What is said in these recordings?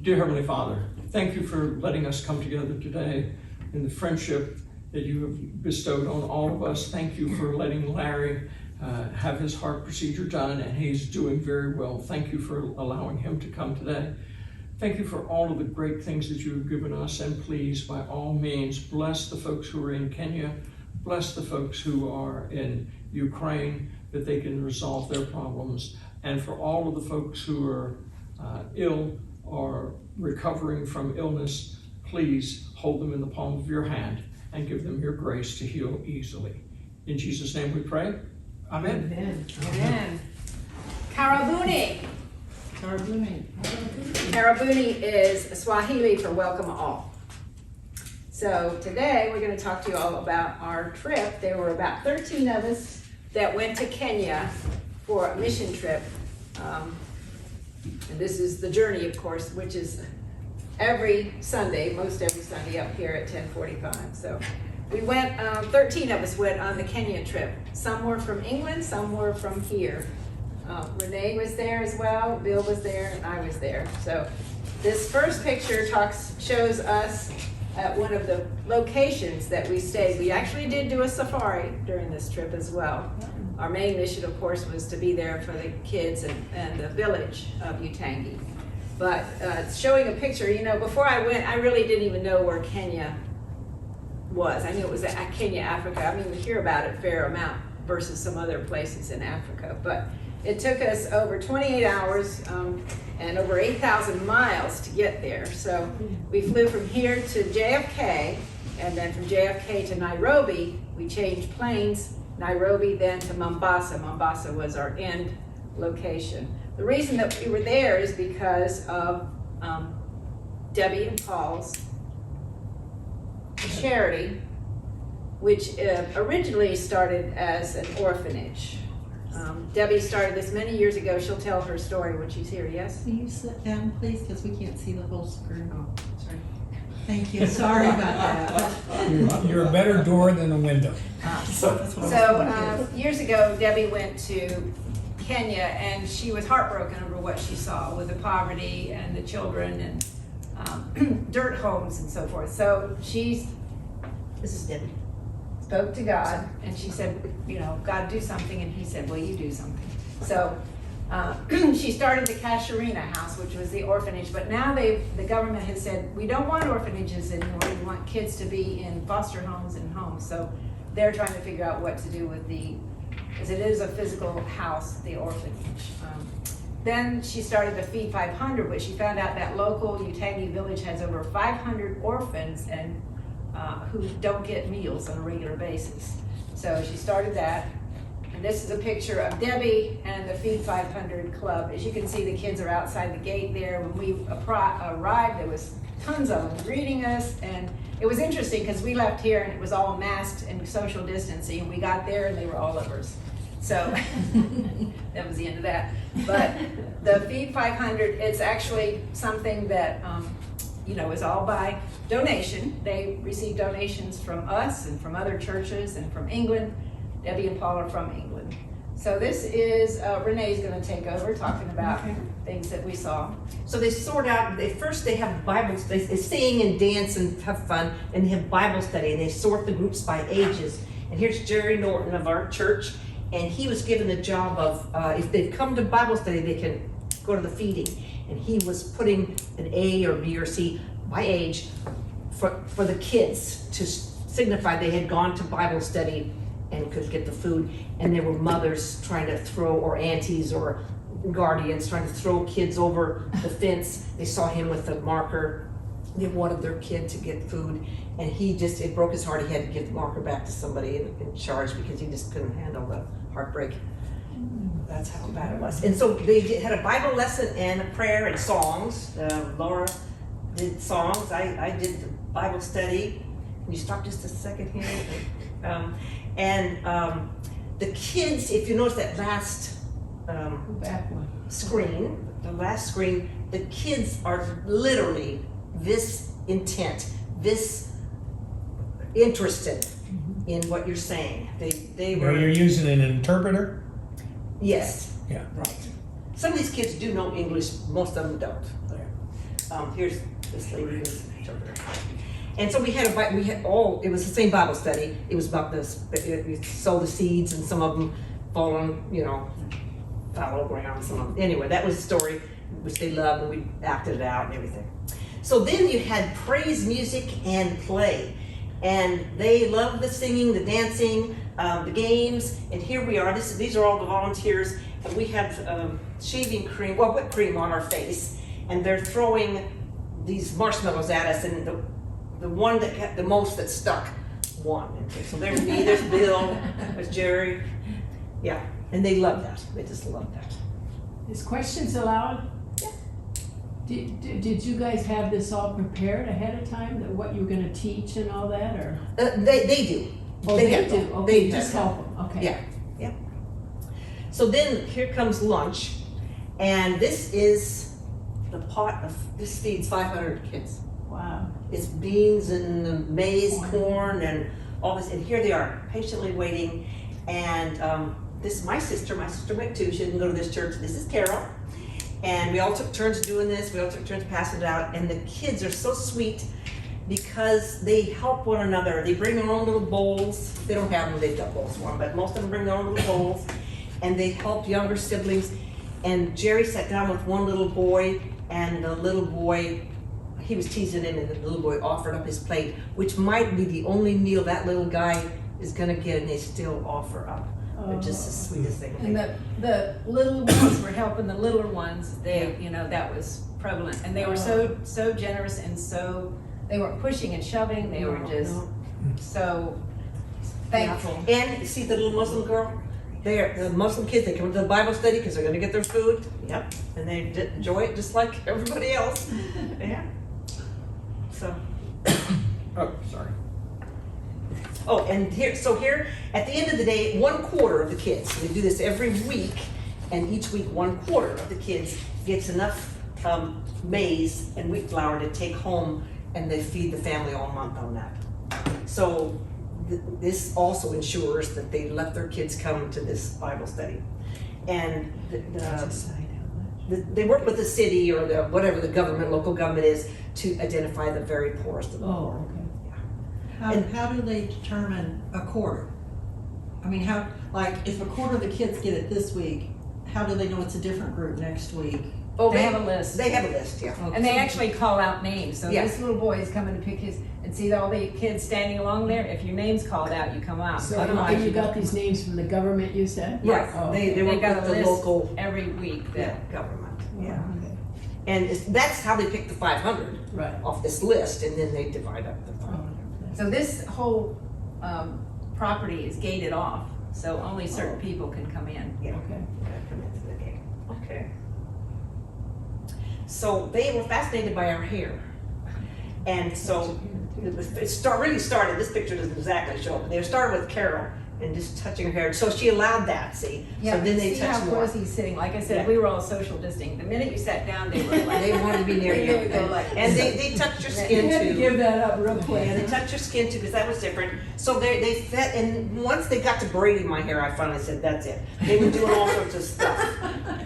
Dear Heavenly Father, thank you for letting us come together today in the friendship that you have bestowed on all of us. Thank you for letting Larry have his heart procedure done, and he's doing very well. Thank you for allowing him to come today. Thank you for all of the great things that you have given us, and please, by all means, bless the folks who are in Kenya, bless the folks who are in Ukraine, that they can resolve their problems, and for all of the folks who are ill or recovering from illness, please hold them in the palm of your hand and give them your grace to heal easily. In Jesus' name we pray. Amen. Amen. Amen. Karabuni. Karabuni. Karabuni is Swahili for welcome all. So today we're going to talk to you all about our trip. There were about 13 of us that went to Kenya for a mission trip. And this is the journey, of course, which is every Sunday, most every Sunday up here at 10:45. So we went, 13 of us went on the Kenya trip. Some were from England, some were from here. Renee was there as well, Bill was there, and I was there. So this first picture shows us at one of the locations that we stayed. We actually did do a safari during this trip as well. Our main mission, of course, was to be there for the kids and the village of Utangi. But showing a picture, you know, before I went, I really didn't even know where Kenya was. I knew it was Kenya, Africa. I mean, we hear about it a fair amount versus some other places in Africa. But it took us over 28 hours and over 8,000 miles to get there. So we flew from here to JFK, and then from JFK to Nairobi. We changed planes. Nairobi, then to Mombasa. Mombasa was our end location. The reason that we were there is because of Debbie and Paul's charity, which originally started as an orphanage. Debbie started this many years ago. She'll tell her story when she's here, yes? Can you sit down, please, because we can't see the whole screen. Oh, sorry. Thank you. Sorry about that. You're a better door than a window. So years ago, Debbie went to Kenya, and she was heartbroken over what she saw with the poverty and the children and dirt homes and so forth. So this is Debbie, spoke to God, and she said, you know, God, do something. And he said, well, you do something. So she started the Casuarina House, which was the orphanage, but now the government has said, we don't want orphanages anymore. We want kids to be in foster homes and homes. So they're trying to figure out what to do with because it is a physical house, the orphanage. Then she started the Feed 500, which she found out that local Utangi village has over 500 orphans and who don't get meals on a regular basis. So she started that. And this is a picture of Debbie and the Feed 500 Club. As you can see, the kids are outside the gate there. When we arrived, there was tons of them greeting us, and it was interesting because we left here and it was all masked and social distancing. We got there and they were all lovers. So that was the end of that. But the Feed 500, it's actually something that you know, is all by donation. They receive donations from us and from other churches and from England. Debbie and Paul are from England. So this is, Renee's gonna take over talking about things that we saw. So they sort out, first they have Bible, they sing and dance and have fun, and they have Bible study, and they sort the groups by ages. And here's Jerry Norton of our church, and he was given the job of, if they've come to Bible study, they can go to the feeding. And he was putting an A or B or C by age for the kids to signify they had gone to Bible study and could get the food. And there were mothers trying to throw, or aunties or guardians trying to throw kids over the fence. They saw him with a marker. They wanted their kid to get food, and it broke his heart. He had to give the marker back to somebody in charge because he just couldn't handle the heartbreak. That's how bad it was. And so they had a Bible lesson and a prayer and songs. Laura did songs. I did the Bible study. Can you stop just a second here? The kids, if you notice that last screen, the kids are literally this intent, this interested in what you're saying. They were. You're using an interpreter? Yes. Yeah. Right. Some of these kids do know English, most of them don't. here's this lady, this interpreter. And so we had it was the same Bible study. It was about this, we sow the seeds and some of them fall on, fallow ground, some of them. Anyway, that was the story, which they loved, and we acted it out and everything. So then you had praise music and play. And they loved the singing, the dancing, the games, and here we are. These are all the volunteers, and we have shaving cream, whipped cream on our face, and they're throwing these marshmallows at us, and the one that got the most that stuck won. And so there's me, there's Bill, there's Jerry, yeah, and they love that. They just love that. Is questions allowed? Yeah. Did you guys have this all prepared ahead of time, that what you were gonna teach and all that, or? They do. Oh, They they have- do, they okay, have just that. help them, okay. Yeah, yeah. So then here comes lunch, and this is the pot of, this feeds 500 kids. Wow, It's beans and maize, corn, and all this, and here they are, patiently waiting. And this is my sister went too, she didn't go to this church. This is Carol. And we all took turns doing this, we all took turns passing it out, and the kids are so sweet because they help one another. They bring their own little bowls. They don't have them, they've got bowls for them, but most of them bring their own little bowls, and they help younger siblings. And Jerry sat down with one little boy, and the little boy, he was teasing him, and the little boy offered up his plate, which might be the only meal that little guy is gonna get, and they still offer up. They're just the sweetest thing. And the little ones were helping the littler ones. They, that was prevalent, and they were so generous, and they weren't pushing and shoving. They were just so thankful. And see the little Muslim girl? The Muslim kids, they come to the Bible study because they're gonna get their food. Yep. And they enjoy it just like everybody else. Yeah. So. Oh, sorry. Oh, and here, at the end of the day, 1/4 of the kids, we do this every week, and each week 1/4 of the kids gets enough maize and wheat flour to take home, and they feed the family all month on that. So this also ensures that they let their kids come to this Bible study. And they work with the city or whatever the government, local government is, to identify the very poorest of the poor. oh, okay. How do they determine a quarter? I mean, if a quarter of the kids get it this week, how do they know it's a different group next week? Oh, They have a list. They have a list, yeah. And they actually call out names. So Yeah. this little boy is coming to pick his, and see all the kids standing along there. If your name's called out, you come out. So Otherwise, you got these names from the government, you said? Right, Oh, they They work got with a the list local every week. government, okay. yeah. And that's how they pick the 500 Right. off this list, and then they divide up the Oh, 500. So this whole property is gated off, so only certain people can come in. Yeah. Okay. Come into the game. Okay. So they were fascinated by our hair. And so really started, this picture doesn't exactly show it, but they started with Carol and just touching her hair. So she allowed that, see? Yeah, So then they see how touched more. close he's sitting. Like I said, Yeah. we were all social distancing. The minute you sat down, they were like. They wanted to be near you. They would go like. And they touched your You skin had to too. give that up real Yeah, quick. they touched your skin too, because that was different. So they fed, and once they got to braiding my hair, I finally said, that's it. They were doing all sorts of stuff.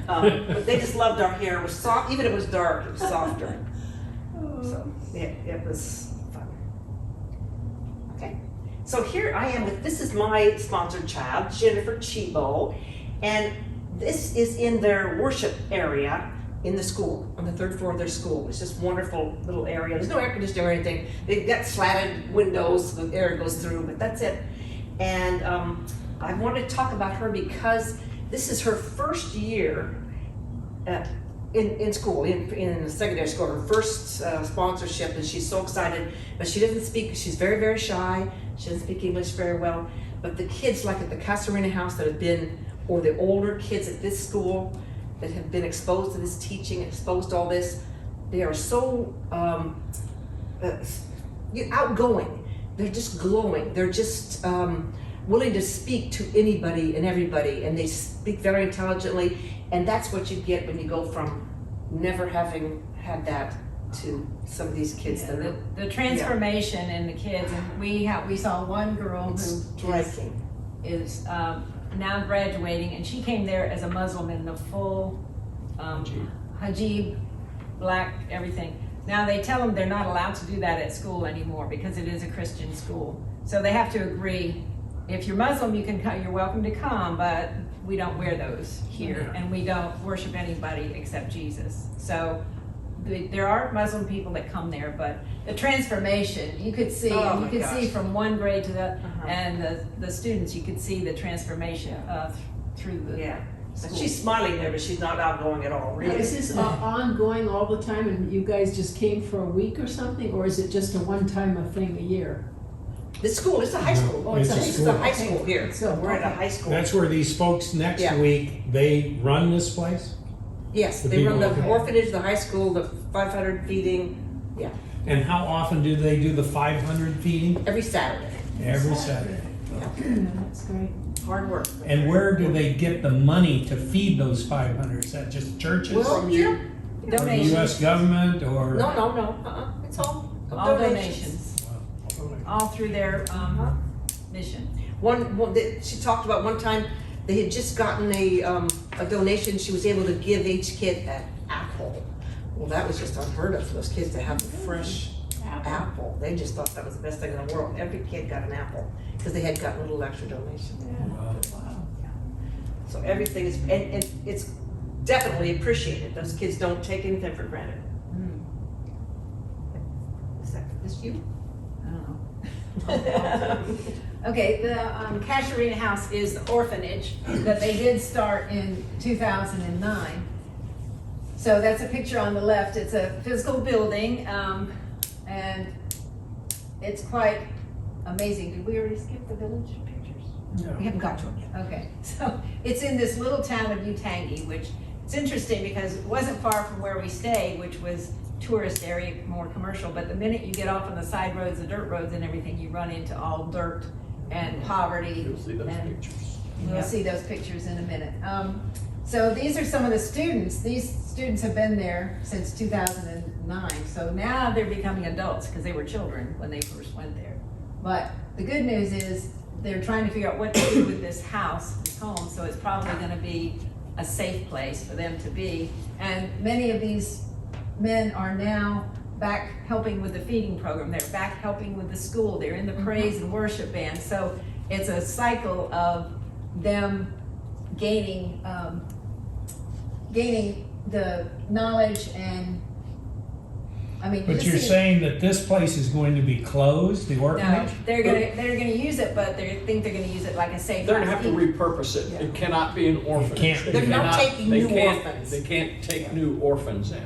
But they just loved our hair. It was soft, even if it was dark, it was softer. So, yeah, it was fun. Okay, so here I am this is my sponsored child, Jennifer Chibo, and this is in their worship area in the school, on the 3rd floor of their school. It's just wonderful little area. There's no air conditioning or anything. They've got slatted windows, the air goes through, but that's it. And I wanted to talk about her because this is her first year in school, in secondary school, her first sponsorship, and she's so excited. But she doesn't speak, she's very, very shy. She doesn't speak English very well. But the kids, like at the Casarina house that have been, or the older kids at this school that have been exposed to this teaching, exposed to all this, they are so outgoing. They're just glowing. They're just willing to speak to anybody and everybody, and they speak very intelligently. And that's what you get when you go from never having had that to some of these kids that are The transformation in the kids, and we saw one girl who striking. is now graduating, and she came there as a Muslim in the full hijab, black, everything. Now, they tell them they're not allowed to do that at school anymore because it is a Christian school. So they have to agree, if you're Muslim, you can come, you're welcome to come, but we don't wear those here, and we don't worship anybody except Jesus. So there are Muslim people that come there, but the transformation, you could see, Oh you my could gosh. see from one grade to the, Uh-huh. and the students, you could see the transformation through the Yeah. school. She's smiling there, but she's not outgoing at all, Now, really. is this ongoing all the time and you guys just came for a week or something, or is it just a one-time thing a year? This school, it's a high school. Oh, it's a This is school. a high school here. So, We're at a okay. high school. That's where these folks next Yeah. week, they run this place? Yes, The they run people- the orphanage, the high school, the 500 feeding, And how often do they do the 500 feeding? every Saturday. Every Saturday. That's great. Hard work. And where do they get the money to feed those 500? Is that just churches? Well, yeah. Or the Donations. US government or? No. It's all All donations. donations, all through their mission. She talked about one time, they had just gotten a donation, she was able to give each kid an apple. Well, that was just unheard of for those kids to have a fresh apple. They just thought that was the best thing in the world. Every kid got an apple, because they had gotten a little extra donation. Wow. Wow. So everything is, and it's definitely appreciated. Those kids don't take anything for granted. Is that this you? I don't know. Okay, the Casuarina House is the orphanage that they did start in 2009. So that's a picture on the left. It's a physical building, and it's quite amazing. Did we already skip the village pictures? We haven't got to it yet. Okay, so it's in this little town of Utangi, which it's interesting because it wasn't far from where we stayed, which was tourist area, more commercial, but the minute you get off on the side roads, the dirt roads and everything, you run into all dirt and poverty. You'll see those and pictures. We'll see those pictures in a minute. So these are some of the students. These students have been there since 2009. So now they're becoming adults because they were children when they first went there. But the good news is they're trying to figure out what to do with this house, this home. So it's probably going to be a safe place for them to be. And many of these men are now back helping with the feeding program. They're back helping with the school. They're in the praise and worship band. So it's a cycle of them gaining the knowledge and, I mean. But just you're see- saying that this place is going to be closed, the No, orphanage? they're gonna use it, but they think they're gonna use it like a safe. They're gonna house. have to repurpose it. It cannot be an orphanage. can't. They They're not cannot- taking they new can't- orphans. They can't take new orphans in.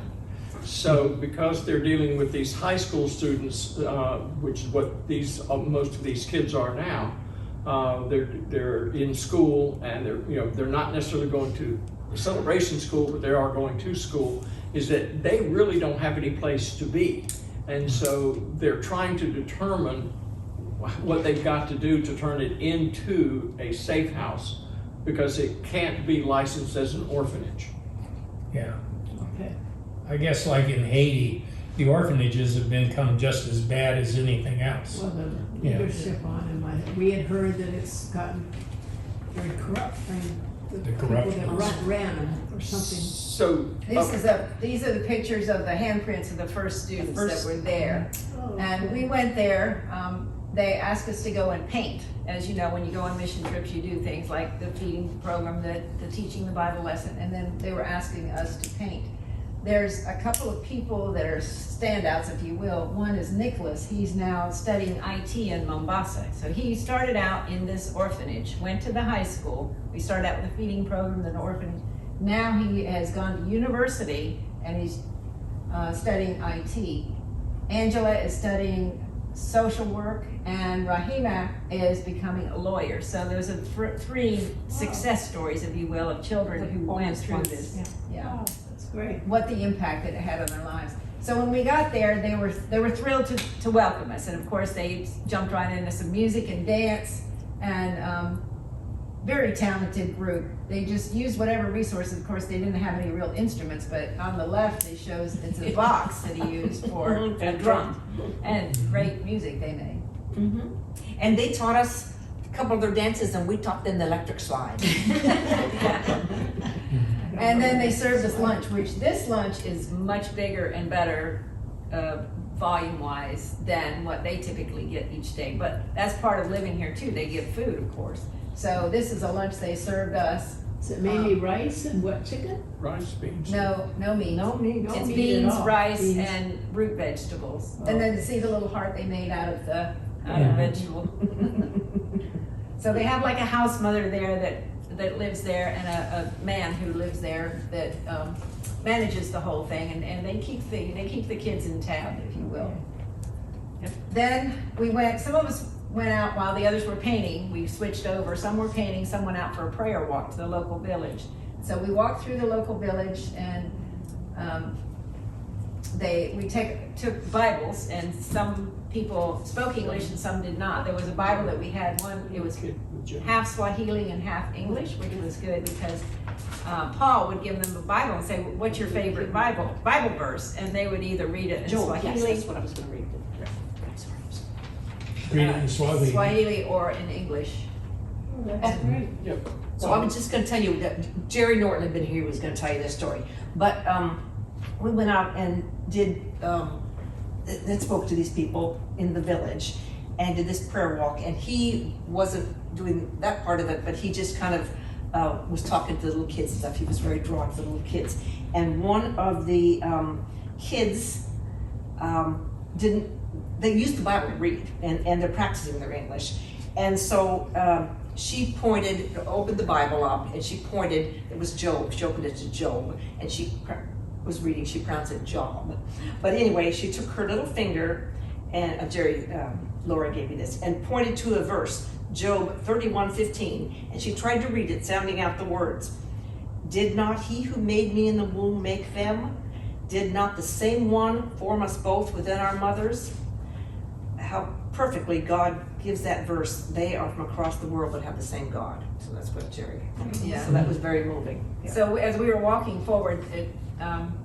So because they're dealing with these high school students, which is what these, most of these kids are now, they're in school and they're not necessarily going to celebration school, but they are going to school, is that they really don't have any place to be. And so they're trying to determine what they've got to do to turn it into a safe house, because it can't be licensed as an orphanage. Yeah. Okay. I guess like in Haiti, the orphanages have become just as bad as anything else. Well, the Yeah. leadership on him, we had heard that it's gotten very corrupt, and the The people corruption. that ran them or something. So, These are the pictures of the handprints of the first students that were there. And we went there, they asked us to go and paint. As you know, when you go on mission trips, you do things like the feeding program, the teaching the Bible lesson, and then they were asking us to paint. There's a couple of people that are standouts, if you will. One is Nicholas. He's now studying IT in Mombasa. So he started out in this orphanage, went to the high school. We started out with a feeding program, then the orphanage. Now he has gone to university and he's studying IT. Angela is studying social work, and Rahima is becoming a lawyer. So there's three success stories, if you will, of children who went through this. Yeah. Oh, that's great. What the impact that it had on their lives. So when we got there, they were thrilled to welcome us, and of course they jumped right into some music and dance, and very talented group. They just used whatever resources. Of course, they didn't have any real instruments, but on the left it shows it's a box that he used for a drum, and great music they made. And they taught us a couple of their dances, and we taught them the electric slide. And then they served us lunch, which this lunch is much bigger and better volume-wise than what they typically get each day. But that's part of living here too. They get food, of course. So this is a lunch they served us. Is it mainly rice and what, chicken? Rice, beans. No meat. No meat, no It's meat beans, at all. rice, Beans. and root vegetables. Oh. And then see the little heart they made out of the Yeah. vegetable. So they have like a house mother there that lives there, and a man who lives there that manages the whole thing, and they keep the kids in tab, if you will. Then some of us went out while the others were painting. We switched over. Some were painting, some went out for a prayer walk to the local village. So we walked through the local village, and we took Bibles, and some people spoke English and some did not. There was a Bible that we had, it was half Swahili and half English, which was good because Paul would give them a Bible and say, what's your favorite Bible verse? And they would either read it in Joel, yes, Swahili, that's what I was gonna read. Read it in Swahili. Swahili or in English. Oh, that's great. Yep. So I was just gonna tell you that Jerry Norton had been here, he was gonna tell you this story. But we went out and did, that spoke to these people in the village and did this prayer walk. And he wasn't doing that part of it, but he just kind of was talking to the little kids and stuff. He was very drawn to the little kids. And one of the kids they used the Bible to read, and they're practicing their English. And so she opened the Bible up, and she pointed, it was Job, she opened it to Job, and she was reading, she pronounced it Job. But anyway, she took her little finger, and Laura gave me this, and pointed to a verse, Job 31:15, and she tried to read it, sounding out the words. Did not he who made me in the womb make them? Did not the same one form us both within our mothers? How perfectly God gives that verse. They are from across the world but have the same God. So that's what Jerry. Yeah. So that was very moving. Yeah. So as we were walking forward,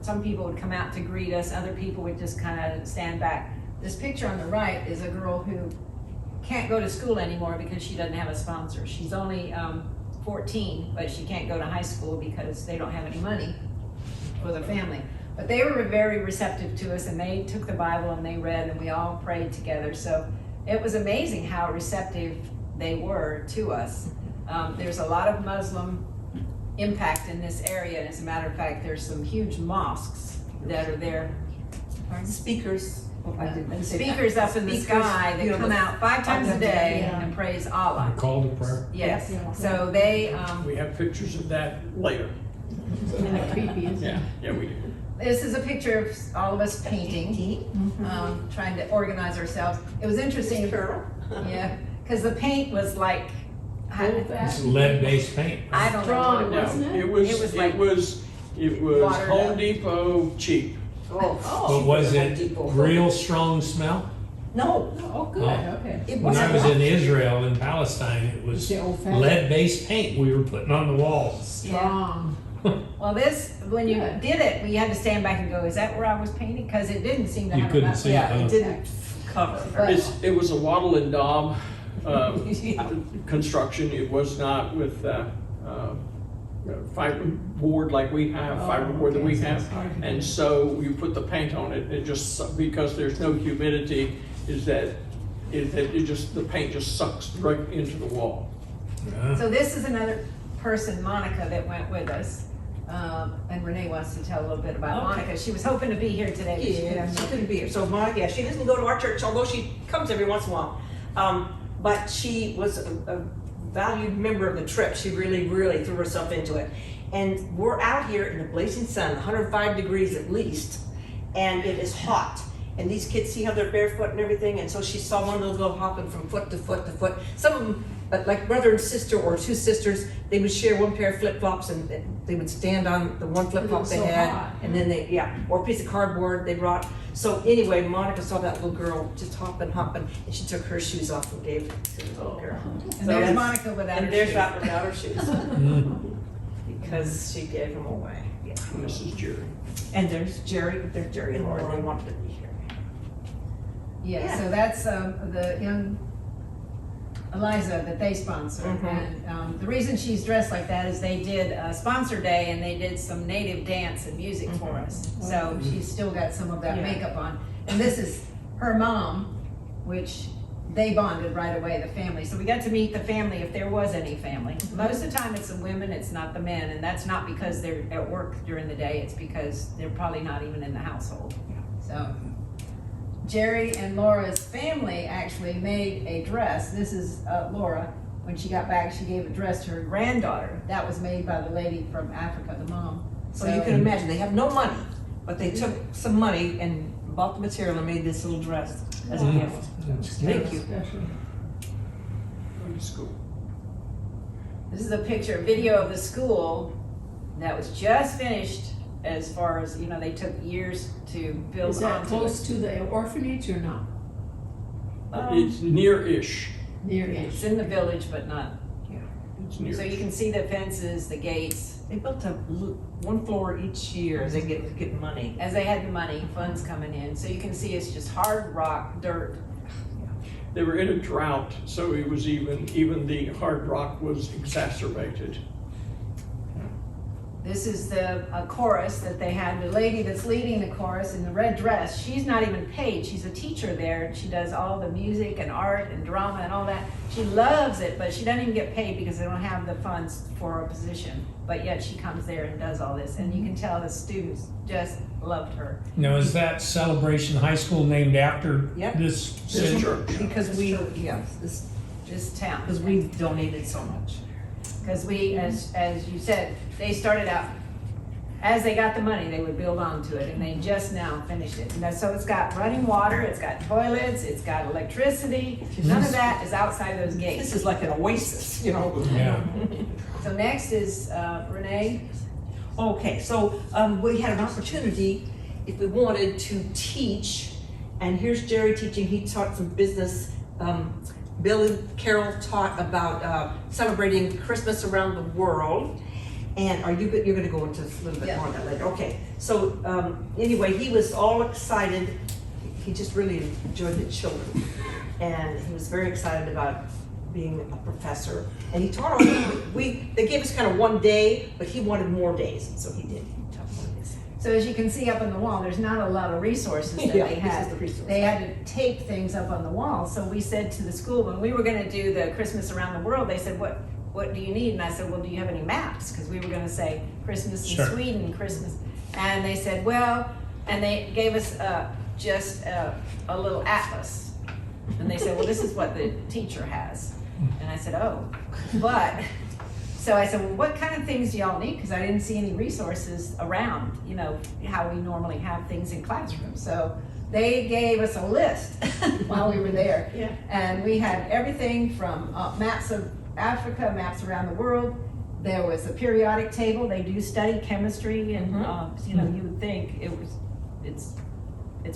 some people would come out to greet us, other people would just kind of stand back. This picture on the right is a girl who can't go to school anymore because she doesn't have a sponsor. She's only 14, but she can't go to high school because they don't have any money for the family. But they were very receptive to us, and they took the Bible and they read, and we all prayed together. So it was amazing how receptive they were to us. There's a lot of Muslim impact in this area, and as a matter of fact, there's some huge mosques that are there. Speakers. Oh, I didn't say that. Speakers up in the Speakers, sky you that know, come out 5 times a day Yeah. and praise Allah. Call to prayer. Yes, Yeah. so they, We have pictures of that later. Kind of creepy, isn't it? Yeah, we do. this is a picture of all of us painting, trying to organize ourselves. It was interesting, Carol. yeah, because the paint was like, Old It's fashioned. lead-based paint. I don't know Strong, what it was. wasn't it? It was, It was it like was watered Home up. Depot cheap. But was it real strong smell? No. Oh, good, Oh. okay. It When I was wasn't. in Israel and Palestine, it was The old fashioned. lead-based paint we were putting on the walls. Strong. Well, this, when you Good. did it, we had to stand back and go, is that where I was painting? Because it didn't seem to You have couldn't enough. see it, Yeah, huh? it didn't cover. But- It was a wattle and daub Yeah. construction. It was not with fiberboard like we have, fiberboard that we have. And so you put the paint on it, it just, because there's no humidity, the paint just sucks right into the wall. Yeah. So this is another person, Monica, that went with us. And Renee wants to tell a little bit about Okay. Monica. She was hoping to be here today, but she Yeah, she couldn't. couldn't be here. So Monica, yeah, she doesn't go to our church, although she comes every once in a while. But she was a valued member of the trip. She really, really threw herself into it. And we're out here in the blazing sun, 105 degrees at least, and it is hot. And these kids see how they're barefoot and everything, and so she saw one little girl hopping from foot to foot to foot. Some of them, like brother and sister or two sisters, they would share one pair of flip-flops, and they would stand on the one flip-flop they so had, hot. and then or a piece of cardboard they brought. So anyway, Monica saw that little girl just hopping, and she took her shoes off and gave it to the little girl. And So there's that's- Monica without her And there's shoes. that without her shoes, Mm. because she gave them away. Yeah. And this is Jerry. And there's Jerry and Laura, they wanted to be here. Yeah, Yeah. so that's the young Eliza that they sponsor. Mhm. And the reason she's dressed like that is they did a sponsor day and they did some native dance and music for us. So she's still got some of that Yeah. makeup on. And this is her mom, which they bonded right away, the family. So we got to meet the family if there was any family. Most of the time it's the women, it's not the men. And that's not because they're at work during the day, it's because they're probably not even in the household. So Jerry and Laura's family actually made a dress. This is Laura. When she got back, she gave a dress to her granddaughter. That was made by the lady from Africa, the mom. So you can imagine, they have no money, but they took some money and bought the material and made this little dress as a Wow. gift. That's Thank you. Special. Go to school. This is a picture, a video of the school that was just finished. As far as, you know, they took years to build Is that onto close it. to the orphanage or not? It's near-ish. Near-ish? It's in the village, but not. It's near. So you can see the fences, the gates. They built one floor each year as they get money. As they had the money, funds coming in. So you can see it's just hard rock, dirt. They were in a drought, so it was even the hard rock was exacerbated. This is the chorus that they had. The lady that's leading the chorus in the red dress, she's not even paid. She's a teacher there, and she does all the music and art and drama and all that. She loves it, but she doesn't even get paid because they don't have the funds for a position. But yet she comes there and does all this, and you can tell the students just loved her. Now, is that Celebration High School named after Yep. this This city? church. Because we This town. donated so much. Because we, as you said, they started out, as they got the money, they would build onto it, and they just now finished it. And so it's got running water, it's got toilets, it's got electricity. None of that is outside those gates. This is like an oasis, you know? Yeah. So next is Renee. Okay, so we had an opportunity, if we wanted to teach, and here's Jerry teaching. He taught some business. Bill and Carol taught about celebrating Christmas around the world. And you're going to go into a little bit more on that later. Okay, so anyway, he was all excited. He just really enjoyed the children, and he was very excited about being a professor. And he taught all. They gave us kind of one day, but he wanted more days, so he did. He taught more days. So as you can see up on the wall, there's not a lot of resources that Yeah, they this had. is the resource. They had to tape things up on the wall. So we said to the school, when we were gonna do the Christmas around the world, they said, what do you need? And I said, well, do you have any maps? Because we were gonna say Christmas in Sure. Sweden, Christmas. And they said, well, and they gave us just a little atlas. And they said, well, this is what the teacher has. And I said, oh, but, so I said, well, what kind of things do y'all need? Because I didn't see any resources around, you know, how we normally have things in classrooms. So they gave us a list while we were there. Yeah. And we had everything from maps of Africa, maps around the world. There was a periodic table. They do study chemistry, and you know, you would think it's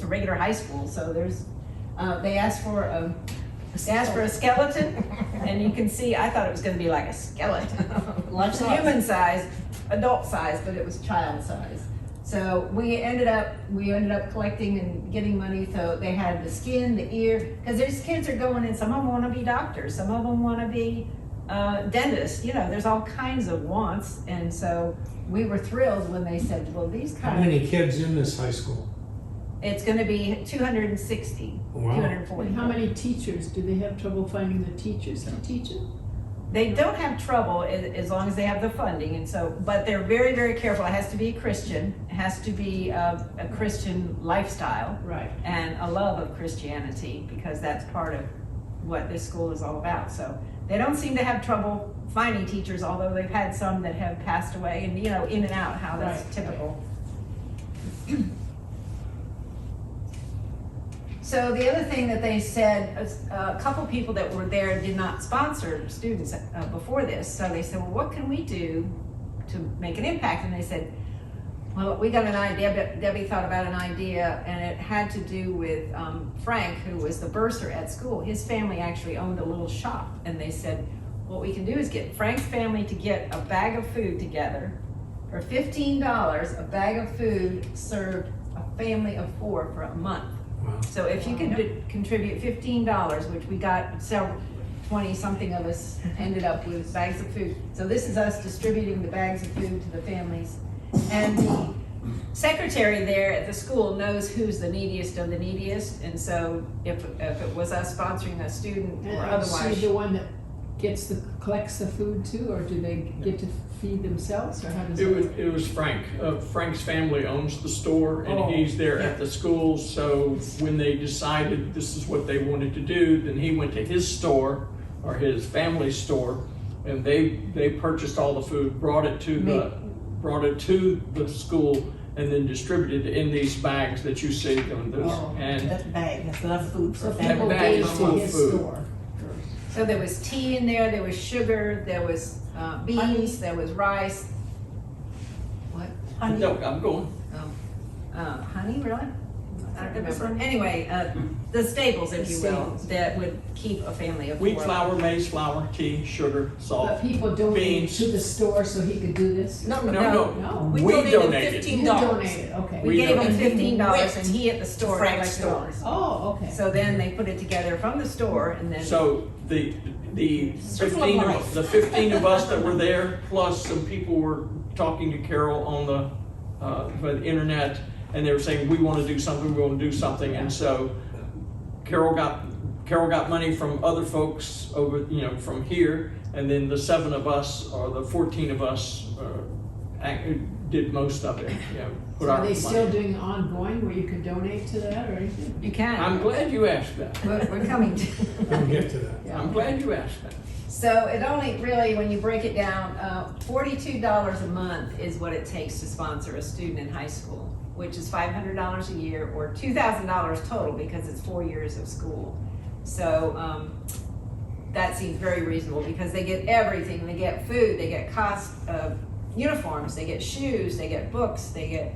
a regular high school. So there's they asked for a skeleton, and you can see. I thought it was going to be like a skeleton, Life size. human size, adult size, but it was child size. So we ended up collecting and getting money. So they had the skin, the ear, because these kids are going in. Some of them want to be doctors. Some of them want to be dentists. You know, there's all kinds of wants, and so we were thrilled when they said, "Well, these How kind of." many kids in this high school? It's going to be 260, Wow. 240. And how many teachers? Do they have trouble finding the teachers to teach it? They don't have trouble as long as they have the funding, and so, but they're very, very careful. It has to be Christian. It has to be a Christian lifestyle Right. and a love of Christianity, because that's part of what this school is all about. So they don't seem to have trouble finding teachers, although they've had some that have passed away, and you know, in and out, how that's Right. typical. So the other thing that they said, a couple people that were there did not sponsor students before this. So they said, well, what can we do to make an impact? And they said, well, we got an idea. Debbie thought about an idea, and it had to do with Frank, who was the bursar at school. His family actually owned a little shop, and they said, what we can do is get Frank's family to get a bag of food together. For $15, a bag of food served a family of 4 for a month. Wow. So if you could contribute $15, which we got 20-something of us ended up with bags of food. So this is us distributing the bags of food to the families. And the secretary there at the school knows who's the neediest of the neediest, and so if it was us sponsoring a student or And is she otherwise. the one that collects the food too, or do they get to feed themselves, or how does it work? It was Frank. Frank's family owns the store, and Oh, he's there yeah. at the school. So when they decided this is what they wanted to do, then he went to his store or his family's store, and they purchased all the food, brought it to the school, and then distributed it in these bags that you see. Oh, And That bag, that's enough food for So a family. people bag gave is to full of his food. store. So there was tea in there was sugar, there was beans, Honey. there was rice. What? Honey. no, I'm going. Honey, really? I don't There was remember. honey. Anyway, the staples, if The you will, staples. that would keep a family of Wheat four. flour, maize flour, tea, sugar, But salt. people donated Beans. to the store so he could do this? No, No. No. We We donated donated. You $15. donated, okay. We We gave him donated. $15 and he at the store Frank's collected store. all. Oh, okay. So then they put it together from the store and then. So the Circle of 15 life. the 15 of us that were there, plus some people were talking to Carol on the internet, and they were saying, we want to do something, we want to do something. And so Carol got money from other folks over, from here, and then the 7 of us, or the 14 of us, did most of it, put So our are they still money. doing ongoing where you can donate to that or anything? You can. I'm glad you asked that. We're coming to. We'll get to that. I'm glad you asked that. So it only really, when you break it down, $42 a month is what it takes to sponsor a student in high school, which is $500 a year or $2,000 total because it's 4 years of school. So that seems very reasonable because they get everything. They get food, they get cost of uniforms, they get shoes, they get books, they get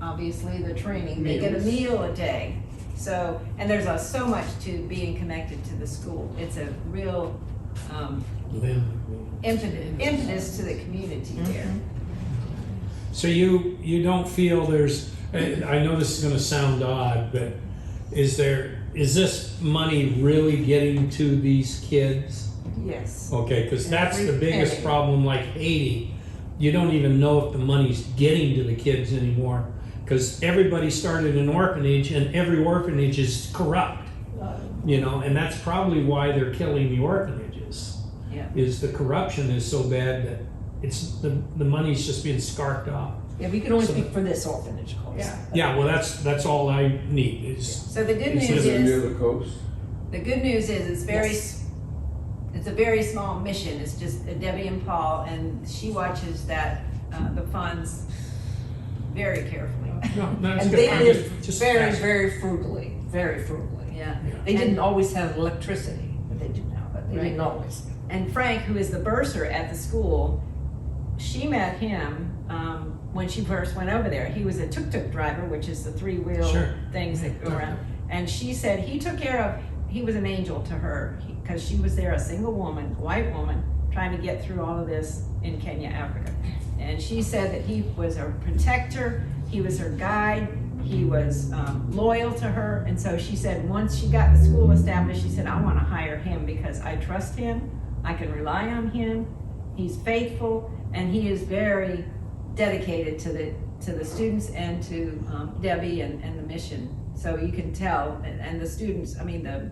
obviously the training, they get a Meals. meal a day. So, and there's so much to being connected to the school. It's a real Lynn. impetus to the community there. So you don't feel there's, I know this is gonna sound odd, but is this money really getting to these kids? Yes. Okay, because that's the Every biggest penny. problem, like Haiti, you don't even know if the money's getting to the kids anymore. Because everybody started an orphanage and every orphanage is corrupt, and that's probably why they're killing the orphanages. Yeah. Is the corruption is so bad that it's, the money's just being scarfed off. Yeah, we can only speak for this orphanage, of course. Yeah. Yeah, well, that's all I need is, So the good It's news living is, the coast? the good news is Yes. it's a very small mission. It's just Debbie and Paul, and she watches that, the funds very carefully. no, that's And good. they I'm live just very, asking. very frugally, very frugally. Yeah. They didn't always have electricity, but they do now, but they Right. didn't always. And Frank, who is the bursar at the school, she met him when she first went over there. He was a tuk-tuk driver, which is the three-wheel Sure. things that go around. And she said he took care of, he was an angel to her because she was there, a single woman, white woman, trying to get through all of this in Kenya, Africa. And she said that he was her protector, he was her guide, he was loyal to her. And so she said once she got the school established, she said, I want to hire him because I trust him, I can rely on him, he's faithful, and he is very dedicated to the students and to Debbie and the mission. So you can tell, and the students, I mean, the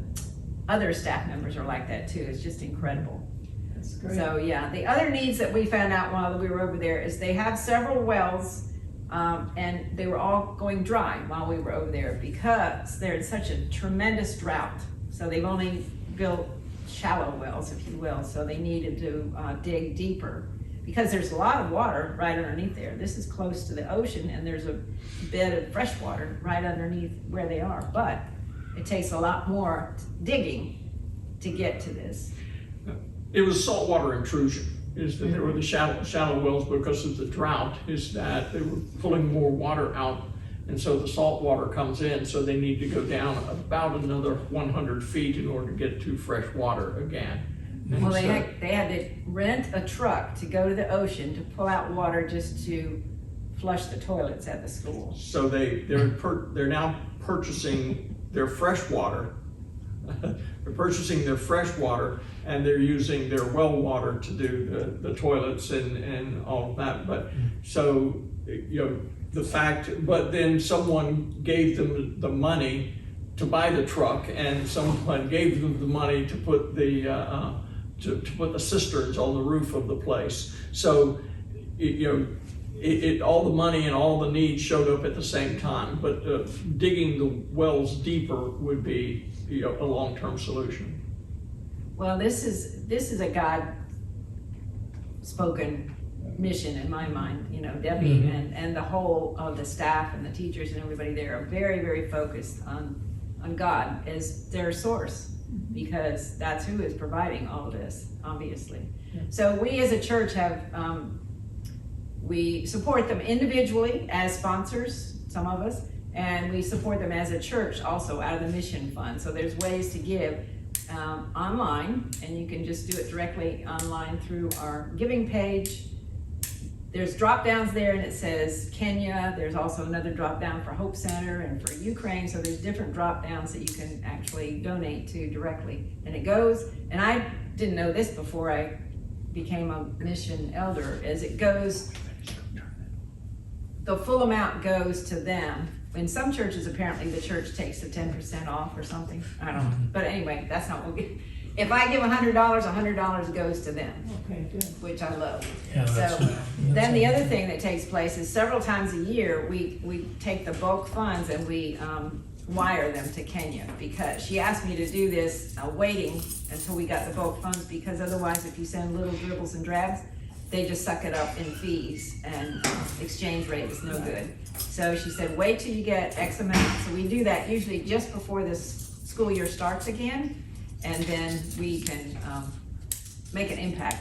other staff members are like that too. It's just incredible. That's great. So yeah, the other needs that we found out while we were over there is they have several wells, and they were all going dry while we were over there because they're in such a tremendous drought. So they've only built shallow wells, if you will. So they needed to dig deeper because there's a lot of water right underneath there. This is close to the ocean, and there's a bed of fresh water right underneath where they are. But it takes a lot more digging to get to this. It was saltwater intrusion, is that there were the shallow wells because of the drought, is that they were pulling more water out, and so the salt water comes in, so they need to go down about another 100 feet in order to get to fresh water again. And Well, so- they had to rent a truck to go to the ocean to pull out water just to flush the toilets at the school. So they're now purchasing their fresh water they're purchasing their fresh water, and they're using their well water to do the toilets and all of that. But so, you know, the fact, but then someone gave them the money to buy the truck, and someone gave them the money to put the to put the cisterns on the roof of the place. So, you know, it all the money and all the needs showed up at the same time. But digging the wells deeper would be, you know, a long-term solution. Well, this is a God spoken mission in my mind. You know, Debbie and the whole of the staff and the teachers and everybody there are very, very focused on God as their source, because that's who is providing all of this, obviously. So we as a church have, we support them individually as sponsors, some of us, and we support them as a church also out of the mission fund. So there's ways to give online, and you can just do it directly online through our giving page. There's drop downs there, and it says Kenya. There's also another drop down for Hope Center and for Ukraine. So there's different drop downs that you can actually donate to directly. And it goes, and I didn't know this before I became a mission elder, as it goes, the full amount goes to them. In some churches, apparently the church takes the 10% off or something. I don't know. But anyway, that's not what we, if I give $100, $100 goes to them, Okay, good. which I love. Yeah, that's- So then the other thing that takes place is several times a year, we take the bulk funds and we wire them to Kenya, because she asked me to do this waiting until we got the bulk funds, because otherwise if you send little dribbles and drabs, they just suck it up in fees, and exchange rate is no good. So she said, wait till you get X amount. So we do that usually just before this school year starts again, and then we can make an impact